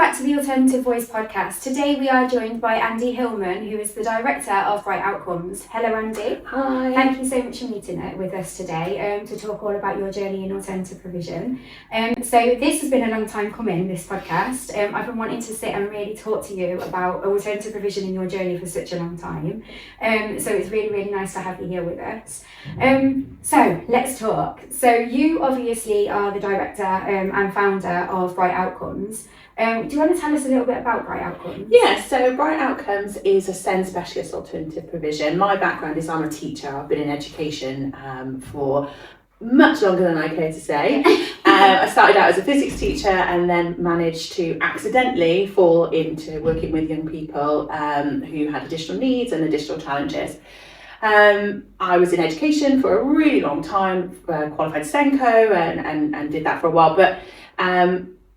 back to the Alternative Voice podcast. Today we are joined by Andi Hillman, who is the Director of Bright Outcomes. Hello Andy. Hi. Thank you so much for meeting with us today to talk all about your journey in alternative provision. So this has been a long time coming, this podcast. I've been wanting to sit and really talk to you about alternative provision in your journey for such a long time. So it's really, really nice to have you here with us. So let's talk. So you obviously are the Director and Founder of Bright Outcomes. Do you want to tell us a little bit about Bright Outcomes? Yeah, so Bright Outcomes is a SEND specialist alternative provision. My background is I'm a teacher. I've been in education for much longer than I care to say. I started out as a physics teacher and then managed to accidentally fall into working with young people who had additional needs and additional challenges. I was in education for a really long time, qualified SENCO and did that for a while, but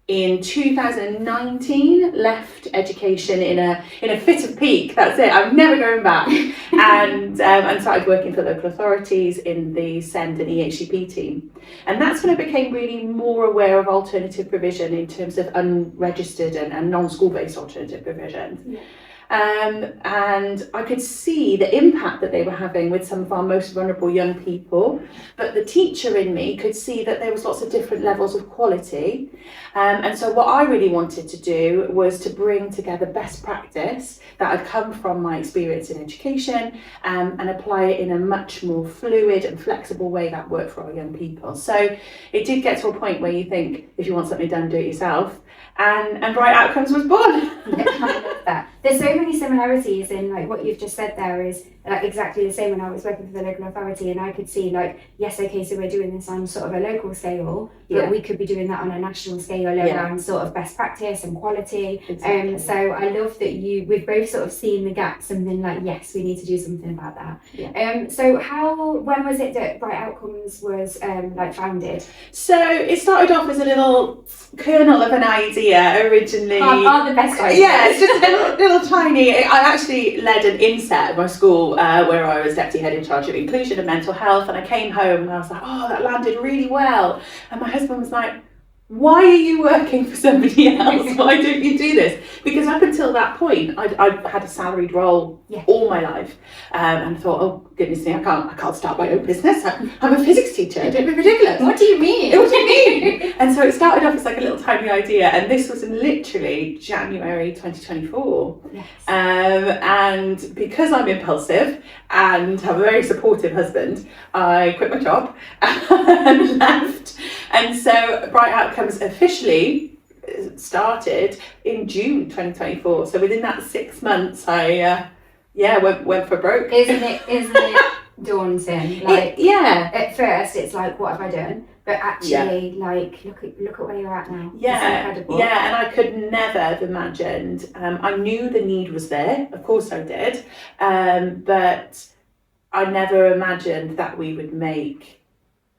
in 2019 left education in a fit of pique. That's it, I'm never going back. and started working for local authorities in the SEND and EHCP team, and that's when I became really more aware of alternative provision in terms of unregistered and non-school based alternative provision. Yeah. And I could see the impact that they were having with some of our most vulnerable young people, but the teacher in me could see that there was lots of different levels of quality. And so what I really wanted to do was to bring together best practice that had come from my experience in education and apply it in a much more fluid and flexible way that worked for our young people. So it did get to a point where you think, if you want something done, do it yourself. And Bright Outcomes was born. Yeah, I love that. There's so many similarities in like what you've just said there is like exactly the same when I was working for the local authority, and I could see like, yes, okay, so we're doing this on sort of a local scale, but we could be doing that on a national scale around sort of best practice and quality. Exactly. So I love that we've both sort of seen the gaps and been like, yes, we need to do something about that. Yeah. So when was it that Bright Outcomes was like founded? So it started off as a little kernel of an idea originally. Are the best ideas. Yeah, it's just a little tiny. I actually led an inset at my school where I was deputy head in charge of inclusion and mental health, and I came home and I was like, oh, that landed really well. And my husband was like, why are you working for somebody else? Why don't you do this? Because up until that point, I'd had a salaried role all my life, and thought, oh goodness me, I can't start my own business. I'm a physics teacher. Don't be ridiculous. What do you mean? What do you mean? And so it started off as like a little tiny idea, and this was in literally January 2024. Yes. And because I'm impulsive and have a very supportive husband, I quit my job and left. And so Bright Outcomes officially started in June 2024. So within that 6 months, I went for broke. Isn't it daunting? Like at first it's like, what have I done? But actually, like look at where you're at now. Yeah, it's incredible. Yeah, and I could never have imagined. I knew the need was there, of course I did, but I never imagined that we would make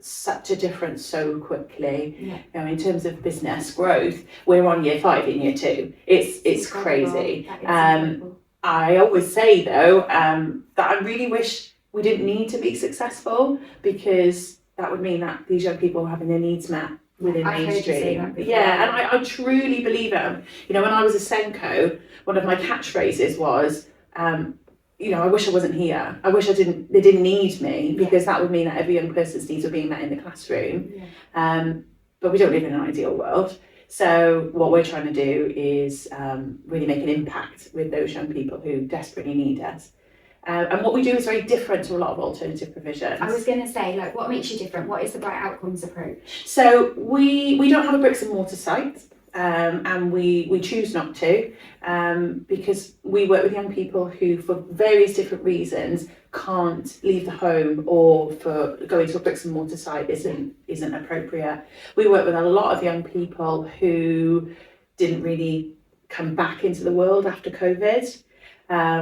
such a difference so quickly. Yeah. You know, in terms of business growth, we're on year 5 in year 2. It's crazy. I always say though that I really wish we didn't need to be successful, because that would mean that these young people are having their needs met within mainstream. Yeah, and I truly believe it. You know, when I was a SENCO, one of my catchphrases was, I wish I wasn't here. I wish they didn't need me, because that would mean that every young person's needs are being met in the classroom. Yeah. But we don't live in an ideal world. So what we're trying to do is really make an impact with those young people who desperately need us. And what we do is very different to a lot of alternative provisions. I was going to say, like, what makes you different? What is the Bright Outcomes approach? So we don't have a bricks and mortar site. And we choose not to, because we work with young people who, for various different reasons, can't leave the home, or for going to a bricks and mortar site isn't appropriate. We work with a lot of young people who didn't really come back into the world after COVID.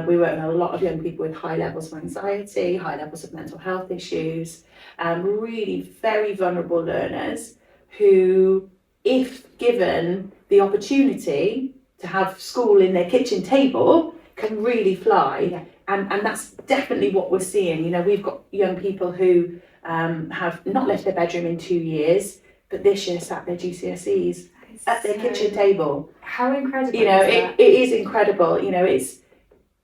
We work with a lot of young people with high levels of anxiety, high levels of mental health issues, really very vulnerable learners who, if given the opportunity to have school in their kitchen table, can really fly. Yeah. And that's definitely what we're seeing. You know, we've got young people who have not left their bedroom in 2 years, but this year sat their GCSEs. at their kitchen table. How incredible! You know, is that? it is incredible. You know, it's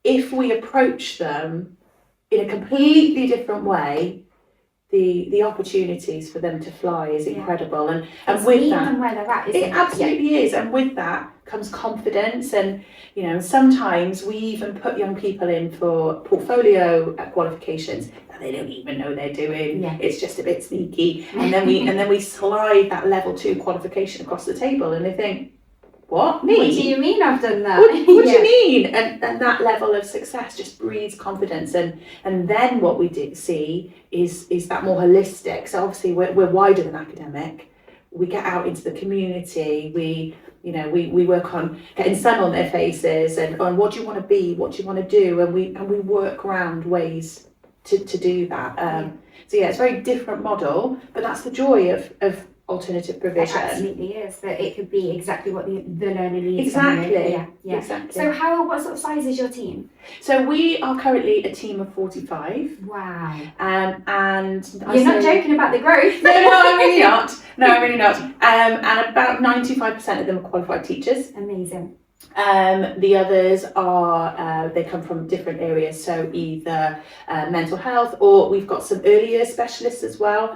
if we approach them in a completely different way, the opportunities for them to fly is incredible. And with that, them where they're at, isn't it absolutely is. And with that comes confidence. And you know, sometimes we even put young people in for portfolio qualifications that they don't even know they're doing. Yeah. It's just a bit sneaky. And then we slide that level 2 qualification across the table, and they think, what, me? What do you mean I've done that? What do you mean? And that level of success just breeds confidence. And then what we see is that more holistic. So obviously we're wider than academic. We get out into the community. We work on getting sun on their faces and on what do you want to be, what do you want to do, and we work around ways to do that. So yeah, it's a very different model, but that's the joy of alternative provision. It absolutely is, that it could be exactly what the learner needs. Exactly. Yeah. Exactly. So what sort of size is your team? So we are currently a team of 45. Wow. And you're not joking about the growth. No, I'm really not. No, I'm really not. And about 95% of them are qualified teachers. Amazing. The others are, they come from different areas, so either mental health, or we've got some earlier specialists as well.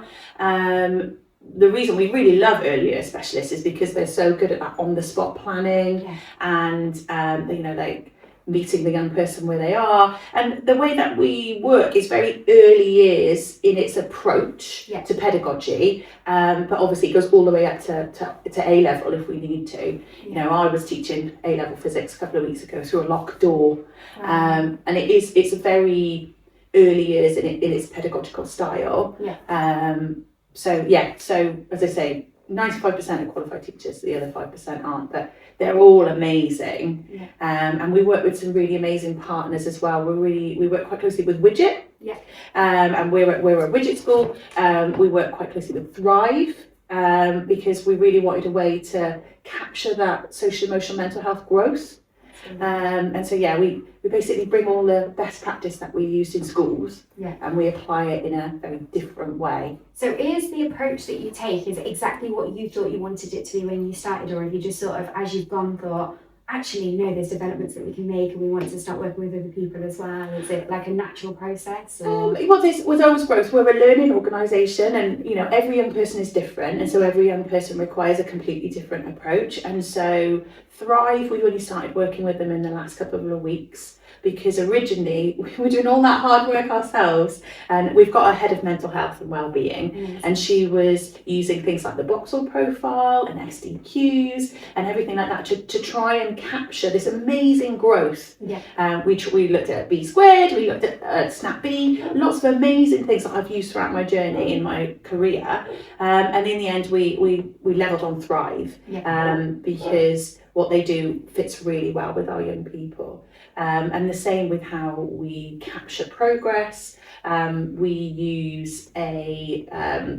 The reason we really love earlier specialists is because they're so good at that on-the-spot planning and, like meeting the young person where they are. And the way that we work is very early years in its approach to pedagogy, but obviously it goes all the way up to A-level if we need to. You know, I was teaching A-level physics a couple of weeks ago through a locked door, and it's a very early years in its pedagogical style. So as I say, 95% are qualified teachers, the other 5% aren't, but they're all amazing. And we work with some really amazing partners as well. We work quite closely with Widget, and we're a Widget school. We work quite closely with Thrive, because we really wanted a way to capture that social, emotional, mental health growth. And so we basically bring all the best practice that we used in schools and we apply it in a very different way. So is the approach that you take, is it exactly what you thought you wanted it to be when you started, or have you just sort of, as you've gone, thought, actually no, there's developments that we can make and we want to start working with other people as well? Is it like a natural process? Well, this was always growth. We're a learning organisation, and you know, every young person is different, and so every young person requires a completely different approach. And so Thrive, we only started working with them in the last couple of weeks, because originally we were doing all that hard work ourselves, and we've got a head of mental health and wellbeing, and she was using things like the Boxall profile and SDQs and everything like that to try and capture this amazing growth. We looked at B squared, we looked at Snap B, lots of amazing things that I've used throughout my journey in my career, and in the end we levelled on Thrive, because what they do fits really well with our young people. And the same with how we capture progress. We use a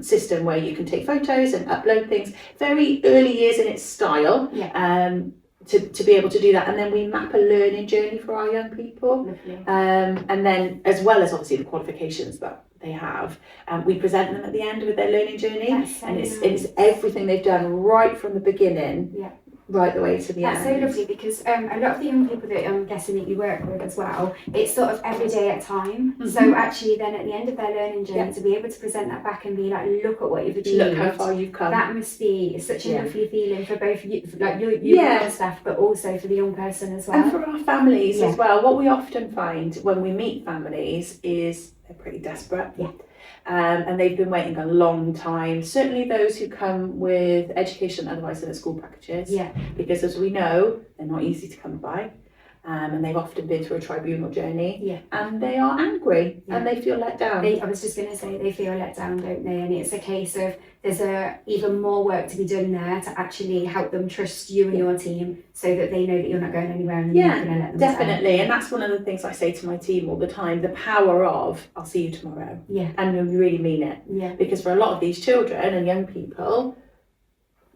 system where you can take photos and upload things, very early years in its style, to be able to do that. And then we map a learning journey for our young people. And then, as well as obviously the qualifications that they have, we present them at the end with their learning journey. And it's everything they've done right from the beginning. Right the way to the end. That's so lovely, because a lot of the young people that I'm guessing that you work with as well, it's sort of every day at a time. So actually then at the end of their learning journey, to be able to present that back and be like, look at what you've achieved. Look how far you've come. That must be such a lovely feeling for both you, like you and staff, but also for the young person as well. And for our families as well. What we often find when we meet families is they're pretty desperate. And they've been waiting a long time. Certainly those who come with education otherwise than school packages. Because as we know, they're not easy to come by. And they've often been through a tribunal journey. And they are angry and they feel let down. I was just going to say, they feel let down, don't they? And it's a case of there's even more work to be done there to actually help them trust you and your team, so that they know that you're not going anywhere and you're not going to let them definitely down. And that's one of the things I say to my team all the time, the power of I'll see you tomorrow. And we really mean it. Because for a lot of these children and young people,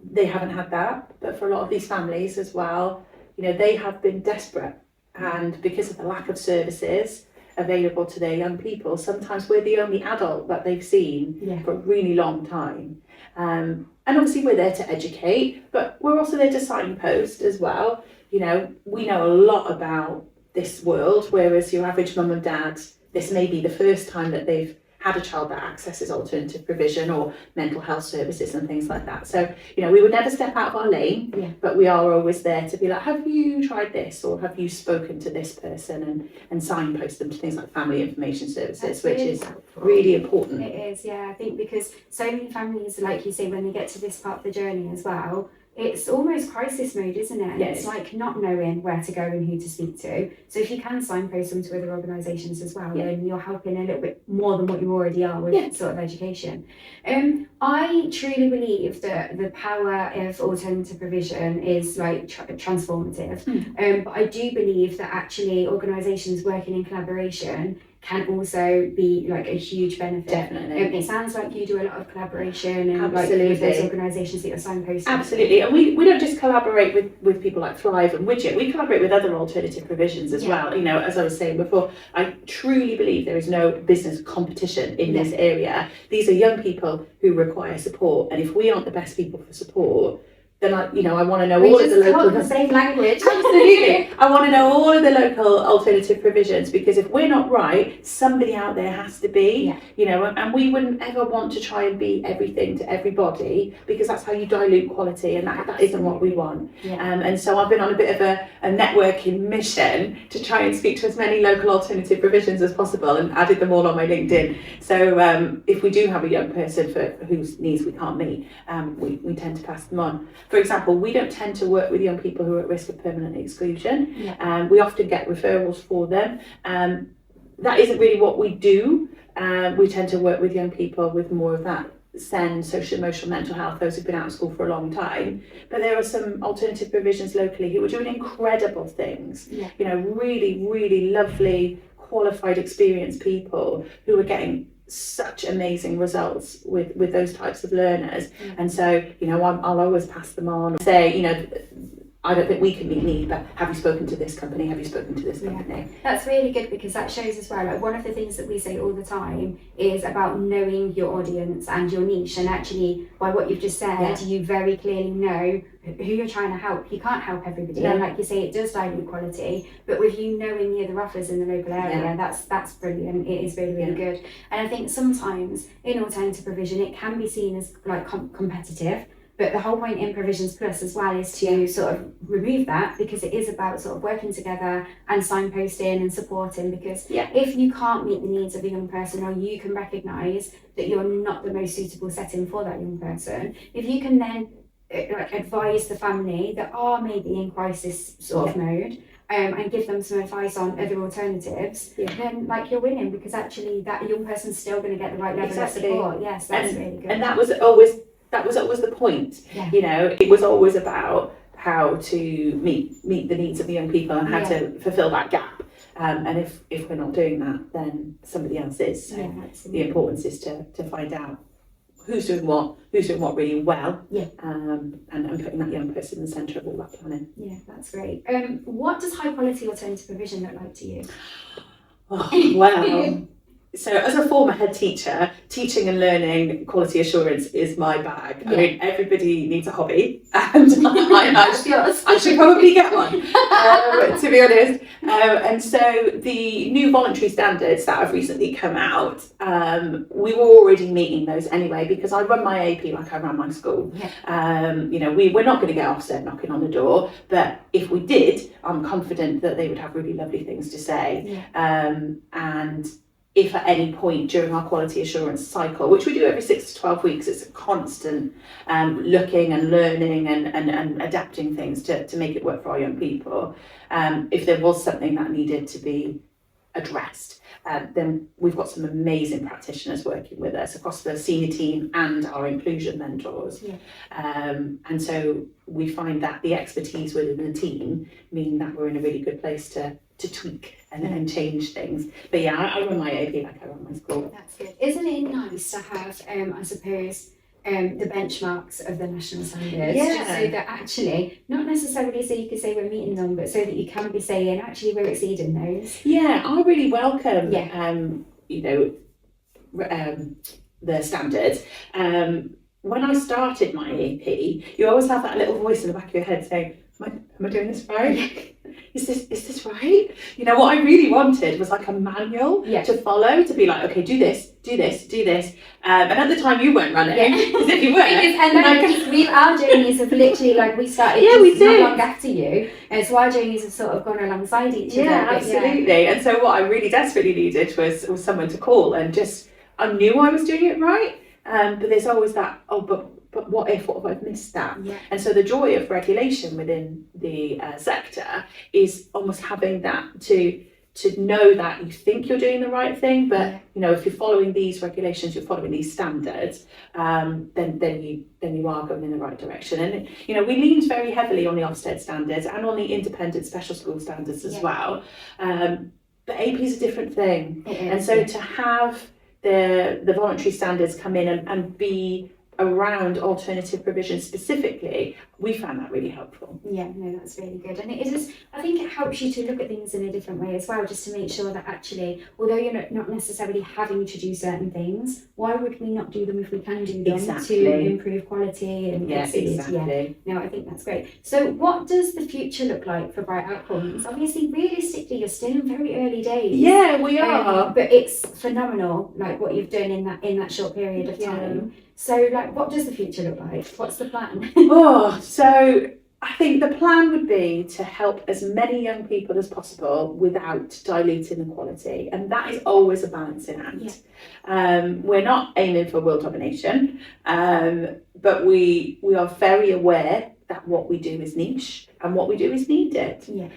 they haven't had that, but for a lot of these families as well, you know, they have been desperate, and because of the lack of services available to their young people, sometimes we're the only adult that they've seen for a really long time. And And obviously we're there to educate, but we're also there to signpost as well. You know, we know a lot about this world, whereas your average mum and dad, this may be the first time that they've had a child that accesses alternative provision or mental health services and things like that. So, you know, we would never step out of our lane, but we are always there to be like, have you tried this, or have you spoken to this person, and signpost them to things like family information services. That's which really is helpful. Really important. It is, yeah. I think because so many families, like you say, when they get to this part of the journey as well, it's almost crisis mode, isn't it? Yes. It's like not knowing where to go and who to speak to. So if you can signpost them to other organisations as well, then you're helping a little bit more than what you already are with sort of education. I truly believe that the power of alternative provision is like transformative. But I do believe that actually organisations working in collaboration can also be like a huge benefit. Definitely. It sounds like you do a lot of collaboration and Absolutely. like with those organisations that you're signposting. Absolutely, and we don't just collaborate with people like Thrive and Widget, we collaborate with other alternative provisions as well. You know, as I was saying before, I truly believe there is no business competition in this area. These are young people who require support, and if we aren't the best people for support, then I want to know all of the local. The same language. Absolutely, I want to know all of the local alternative provisions, because if we're not right, somebody out there has to be. You know, and we wouldn't ever want to try and be everything to everybody, because that's how you dilute quality, and that isn't what we want. And so I've been on a bit of a networking mission to try and speak to as many local alternative provisions as possible, and added them all on my LinkedIn. So if we do have a young person for whose needs we can't meet, we tend to pass them on. For example, we don't tend to work with young people who are at risk of permanent exclusion. We often get referrals for them. That isn't really what we do. We tend to work with young people with more of that SEND, social, emotional, mental health, those who've been out of school for a long time. But there are some alternative provisions locally who are doing incredible things. You know, really, really lovely, qualified, experienced people who are getting such amazing results with those types of learners. And so, you know, I'll always pass them on, say, you know, I don't think we can meet need, but have you spoken to this company? Have you spoken to this company? That's really good, because that shows as well, like one of the things that we say all the time is about knowing your audience and your niche, and actually by what you've just said, you very clearly know who you're trying to help. You can't help everybody, and like you say, it does dilute quality, but with you knowing the other offers in the local area, that's brilliant. It is really, really good. And I think sometimes in alternative provision it can be seen as like competitive, but the whole point in Provisions Plus as well is to sort of remove that, because it is about sort of working together and signposting and supporting, because if you can't meet the needs of a young person, or you can recognise that you're not the most suitable setting for that young person, if you can then like advise the family that are maybe in crisis sort of mode, and give them some advice on other alternatives, then like you're winning, because actually that young person's still going to get the right level of support. Yes, that's really good. And that was always the point. You know, it was always about how to meet the needs of the young people and how to fulfil that gap. And if we're not doing that, then somebody else is. So the importance is to find out who's doing what really well, and putting that young person in the centre of all that planning. Yeah, that's great. What does high quality alternative provision look like to you? Oh, well, so as a former head teacher, teaching and learning quality assurance is my bag. I mean, everybody needs a hobby, and I should probably get one, to be honest. And so the new voluntary standards that have recently come out, we were already meeting those anyway, because I run my AP like I ran my school. You know, we're not going to get Ofsted knocking on the door, but if we did, I'm confident that they would have really lovely things to say. And if at any point during our quality assurance cycle, which we do every 6 to 12 weeks, it's a constant looking and learning and adapting things to make it work for our young people. If there was something that needed to be addressed, then we've got some amazing practitioners working with us across the senior team and our inclusion mentors. And so we find that the expertise within the team mean that we're in a really good place to tweak and change things. But I run my AP like I run my school. That's good. Isn't it nice to have, I suppose, the benchmarks of the national standards, just so that actually, not necessarily so you could say we're meeting them, but so that you can be saying actually we're exceeding those. I really welcome you know, the standards. when I started my AP, you always have that little voice in the back of your head saying, am I doing this right? Is this right? You know, what I really wanted was like a manual to follow, to be like, okay, do this. And at the time you weren't running, as if you weren't. Our journeys have literally, like, we started not long after you, and so our journeys have sort of gone alongside each other. Yeah, absolutely. And so what I really desperately needed was someone to call, and just, I knew I was doing it right, but there's always that, but what if I've missed that? Yeah. And so the joy of regulation within the sector is almost having that to know that you think you're doing the right thing, but you know, if you're following these regulations, you're following these standards, then you are going in the right direction. And you know, we leaned very heavily on the Ofsted standards and on the independent special school standards as well. But AP is a different thing, and so to have the voluntary standards come in and be around alternative provision specifically, we found that really helpful. Yeah, no, that's really good. And it is, I think it helps you to look at things in a different way as well, just to make sure that actually, although you're not necessarily having to do certain things, why would we not do them if we can do them to improve quality and exactly. No, I think that's great. So what does the future look like for Bright Outcomes? Obviously, realistically, you're still in very early days. Yeah, we are. But it's phenomenal, like what you've done in that short period of time. So, like, what does the future look like? What's the plan? So I think the plan would be to help as many young people as possible without diluting the quality, and that is always a balancing act. We're not aiming for world domination, but we are very aware that what we do is niche and what we do is needed.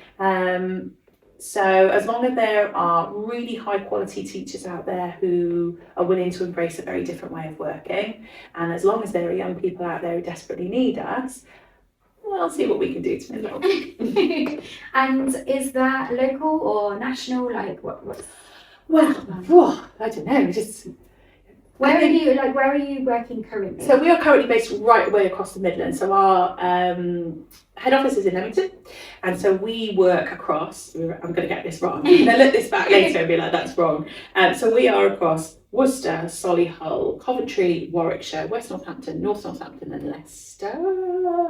So as long as there are really high quality teachers out there who are willing to embrace a very different way of working, and as long as there are young people out there who desperately need us, we'll see what we can do to help. And is that local or national? Like what? Well, I don't know. Where are you working currently? So we are currently based right away across the Midlands. So our head office is in Leamington, and so we work across, I'm going to get this wrong, I'm going to look this back later and be like, that's wrong. So we are across Worcester, Solihull, Coventry, Warwickshire, West Northampton, North Northampton and Leicester.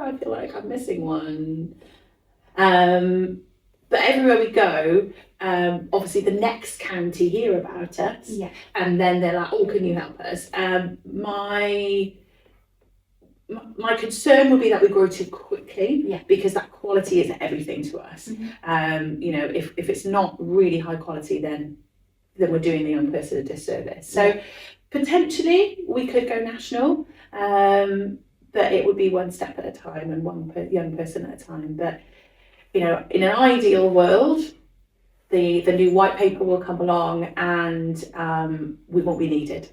I feel like I'm missing one. But everywhere we go, obviously the next county hear about us, and then they're like, oh, can you help us? My concern would be that we grow too quickly, because that quality is everything to us. You know, if it's not really high quality, then we're doing the young person a disservice. So potentially we could go national, but it would be one step at a time and one young person at a time. But you know, in an ideal world, the new white paper will come along and we won't be needed.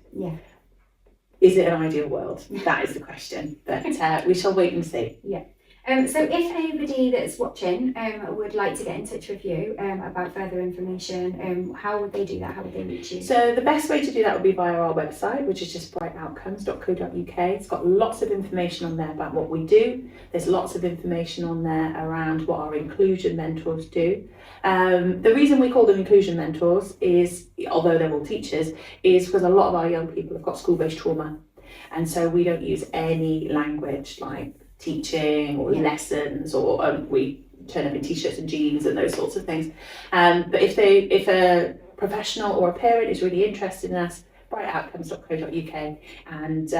Is it an ideal world? That is the question, but we shall wait and see. So if anybody that's watching would like to get in touch with you about further information, how would they do that? How would they reach you? So the best way to do that would be via our website, which is just brightoutcomes.co.uk. It's got lots of information on there about what we do. There's lots of information on there around what our inclusion mentors do. The reason we call them inclusion mentors is, although they're all teachers, is because a lot of our young people have got school-based trauma. And so we don't use any language like teaching or lessons, or we turn up in t-shirts and jeans and those sorts of things. But if a professional or a parent is really interested in us, brightoutcomes.co.uk, and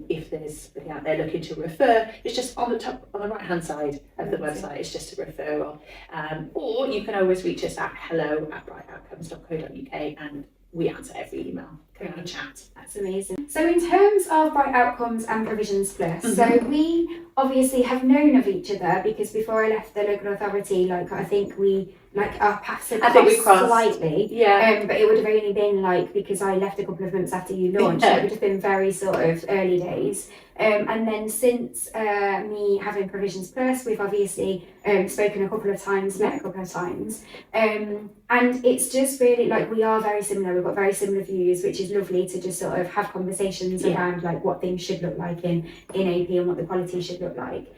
if there's somebody out there looking to refer, it's just on the right hand side of the website, it's just a referral. Or you can always reach us at hello@brightoutcomes.co.uk, and we answer every email. Go on a chat. That's amazing. So in terms of Bright Outcomes and Provisions Plus, so we obviously have known of each other because before I left the local authority, like I think our paths had crossed slightly. But it would have only been like, because I left a couple of months after you launched, it would have been very sort of early days. And then since me having Provisions Plus, we've obviously spoken a couple of times, met a couple of times. And it's just really like, we are very similar, we've got very similar views, which is lovely to just sort of have conversations around like what things should look like in AP and what the quality should look like.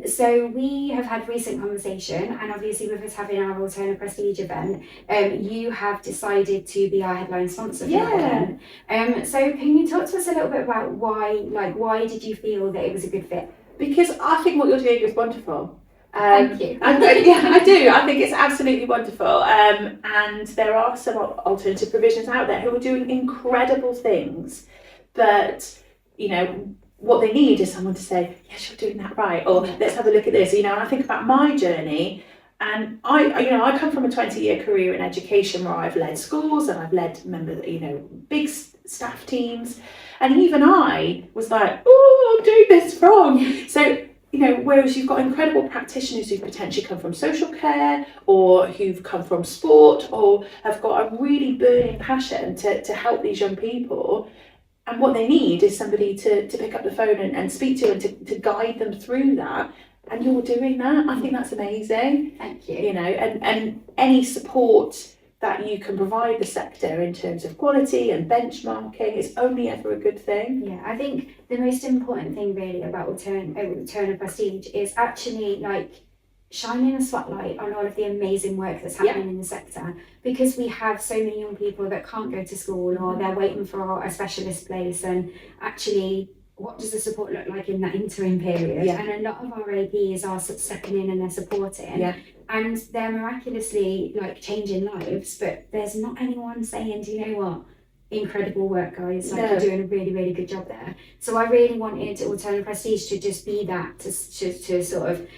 So we have had recent conversation, and obviously with us having our Alterna Prestige event, you have decided to be our headline sponsor for that event. So can you talk to us a little bit about why did you feel that it was a good fit? Because I think what you're doing is wonderful. Thank you. Yeah, I do. I think it's absolutely wonderful. And there are some alternative provisions out there who are doing incredible things, but what they need is someone to say, yes, you're doing that right, or let's have a look at this. And I think about my journey, and I come from a 20-year career in education where I've led schools and I've led big staff teams, and even I was like, oh, I'm doing this wrong. So whereas you've got incredible practitioners who've potentially come from social care or who've come from sport or have got a really burning passion to help these young people, and what they need is somebody to pick up the phone and speak to and to guide them through that. And you're doing that. I think that's amazing. Thank you. And any support that you can provide the sector in terms of quality and benchmarking is only ever a good thing. Yeah, I think the most important thing really about Alterna Prestige is actually shining a spotlight on all of the amazing work that's happening in the sector, because we have so many young people that can't go to school or they're waiting for a specialist place, and actually what does the support look like in that interim period? And a lot of our APs are stepping in and they're supporting, and they're miraculously changing lives, but there's not anyone saying, do you know what, incredible work, guys, you're doing a really, really good job there. So I really wanted Alterna Prestige to just be that, to sort of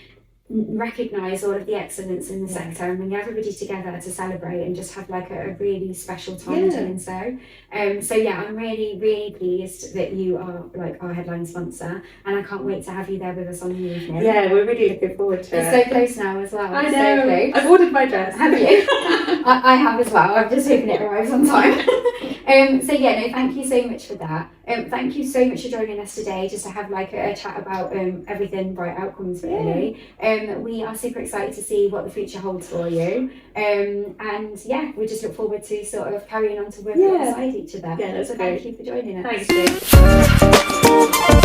recognise all of the excellence in the sector and bring everybody together to celebrate and just have a really special time doing so. So I'm really, really pleased that you are our headline sponsor, and I can't wait to have you there with us on the evening. Yeah, we're really looking forward to it. It's so close now as well. I know. So close. I've ordered my dress. Have you? I have as well. I'm just hoping it arrives on time. Thank you so much for that. Thank you so much for joining us today, just to have a chat about everything Bright Outcomes really. We are super excited to see what the future holds for you. We just look forward to sort of carrying on to work alongside each other. Yeah, that's so great. Thank you for joining us. Thanks, Jane.